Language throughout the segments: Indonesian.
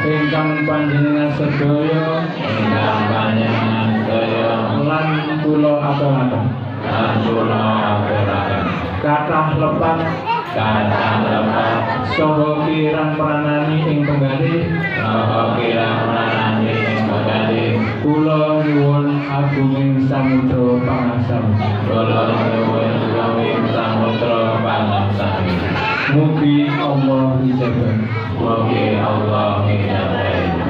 ingkang panjenengan sedaya lan kula aturaken kathah lepat saha kirang pranani ing penggalih kula nyuwun agunging samudra pangaksami mugi Allah ijabat.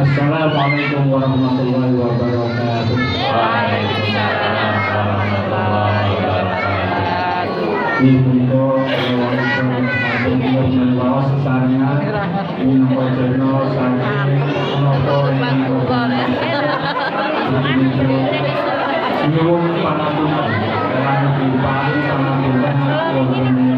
Assalamualaikum warahmatullahi wabarakatuh. Waalaikumsalam warahmatullahi wabarakatuh. Ibu membawa sesarnya minum jono saking nopo nyuwun pangapunten lan dipani pangapunten wonten